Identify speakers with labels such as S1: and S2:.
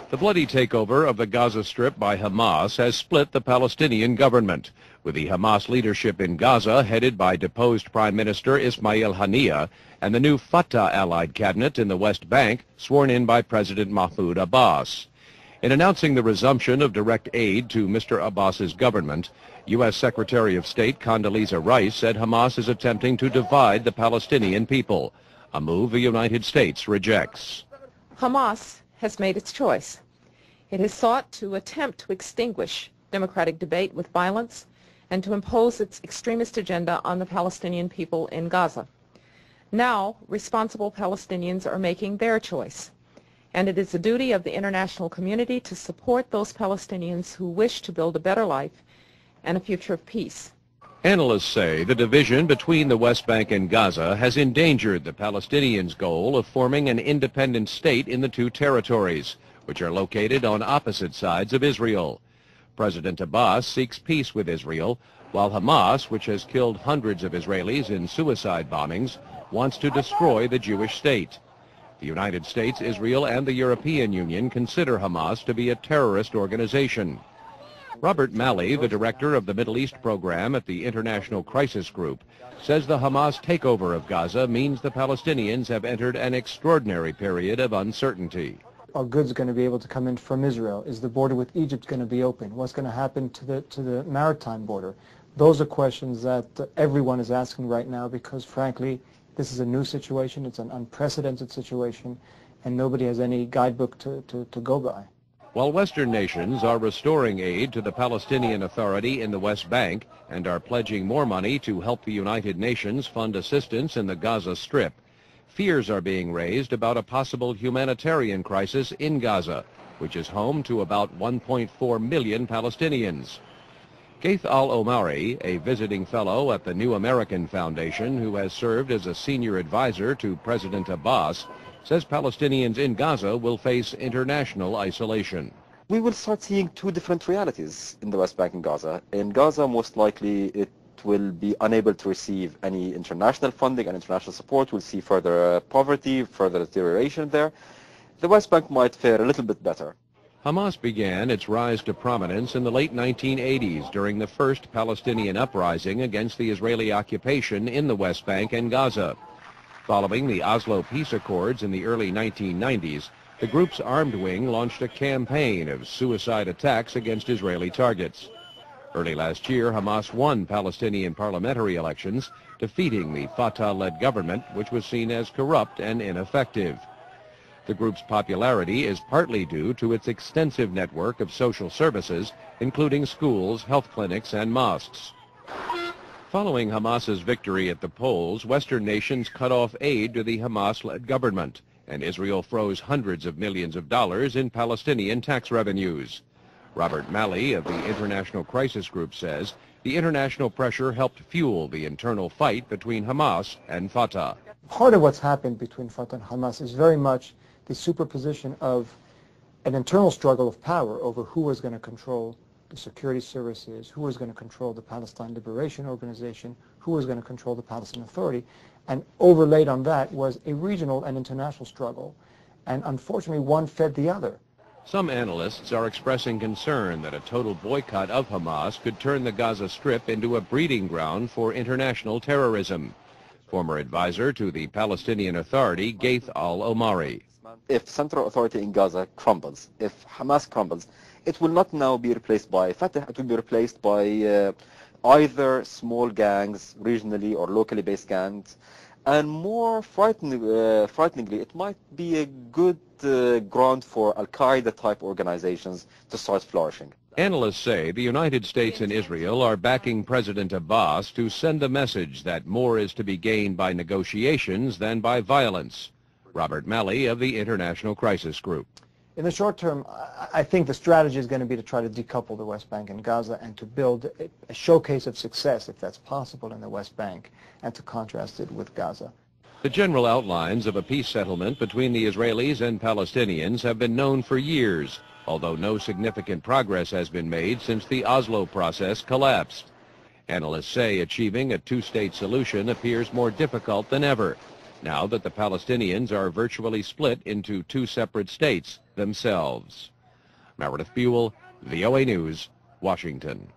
S1: The bloody takeover of the Gaza Strip by Hamas has split the Palestinian government, with the Hamas leadership in Gaza headed by deposed Prime Minister Ismail Haniyeh and the new Fatah-allied cabinet in the West Bank sworn in by President Mahmoud Abbas. In announcing the resumption of direct aid to Mr. Abbas's government, U.S. Secretary of State Condoleezza Rice said Hamas is attempting to divide the Palestinian people, a move the United States rejects.
S2: Hamas has made its choice. It has sought to attempt to extinguish democratic debate with violence and to impose its extremist agenda on the Palestinian people in Gaza. Now, responsible Palestinians are making their choice, and it is the duty of the international community to support those Palestinians who wish to build a better life and a future of peace.
S1: Analysts say the division between the West Bank and Gaza has endangered the Palestinians' goal of forming an independent state in the two territories, which are located on opposite sides of Israel. President Abbas seeks peace with Israel, while Hamas, which has killed hundreds of Israelis in suicide bombings, wants to destroy the Jewish state. The United States, Israel, and the European Union consider Hamas to be a terrorist organization. Robert Malley, the director of the Middle East program at the International Crisis Group, says the Hamas takeover of Gaza means the Palestinians have entered an extraordinary period of uncertainty.
S3: Are goods going to be able to come in from Israel? Is the border with Egypt going to be open? What's going to happen to the maritime border? Those are questions that everyone is asking right now because, frankly, this is a new situation. It's an unprecedented situation, and nobody has any guidebook to go by.
S1: While Western nations are restoring aid to the Palestinian Authority in the West Bank and are pledging more money to help the United Nations fund assistance in the Gaza Strip, fears are being raised about a possible humanitarian crisis in Gaza, which is home to about 1.4 million Palestinians. Gaith al-Omari, a visiting fellow at the New American Foundation who has served as a senior advisor to President Abbas, says Palestinians in Gaza will face international isolation.
S4: We will start seeing two different realities in the West Bank and Gaza. In Gaza, most likely it will be unable to receive any international funding and international support. We'll see further poverty, further deterioration there. The West Bank might fare a little bit better.
S1: Hamas began its rise to prominence in the late 1980s during the first Palestinian uprising against the Israeli occupation in the West Bank and Gaza. Following the Oslo peace accords in the early 1990s, the group's armed wing launched a campaign of suicide attacks against Israeli targets. Early last year, Hamas won Palestinian parliamentary elections, defeating the Fatah-led government, which was seen as corrupt and ineffective. The group's popularity is partly due to its extensive network of social services, including schools, health clinics, and mosques. Following Hamas's victory at the polls, Western nations cut off aid to the Hamas-led government, and Israel froze hundreds of millions of dollars in Palestinian tax revenues. Robert Malley of the International Crisis Group says the international pressure helped fuel the internal fight between Hamas and Fatah.
S3: Part of what's happened between Fatah and Hamas is very much the superposition of an internal struggle of power over who was going to control the security services, who was going to control the Palestine Liberation Organization, who was going to control the Palestinian Authority, and overlaid on that was a regional and international struggle, and unfortunately one fed the other.
S1: Some analysts are expressing concern that a total boycott of Hamas could turn the Gaza Strip into a breeding ground for international terrorism. Former advisor to the Palestinian Authority, Gaith al-Omari.
S4: If central authority in Gaza crumbles, if Hamas crumbles, it will not now be replaced by Fatah, it will be replaced by either small gangs, regionally or locally based gangs, and more frighteningly, it might be a good ground for Al-Qaeda type organizations to start flourishing.
S1: Analysts say the United States and Israel are backing President Abbas to send a message that more is to be gained by negotiations than by violence. Robert Malley of the International Crisis Group.
S3: In the short term, I think the strategy is going to be to try to decouple the West Bank and Gaza and to build a showcase of success, if that's possible, in the West Bank, and to contrast it with Gaza.
S1: The general outlines of a peace settlement between the Israelis and Palestinians have been known for years, although no significant progress has been made since the Oslo process collapsed. Analysts say achieving a two-state solution appears more difficult than ever. now that the Palestinians are virtually split into two separate states themselves. Meredith Buell, VOA News, Washington.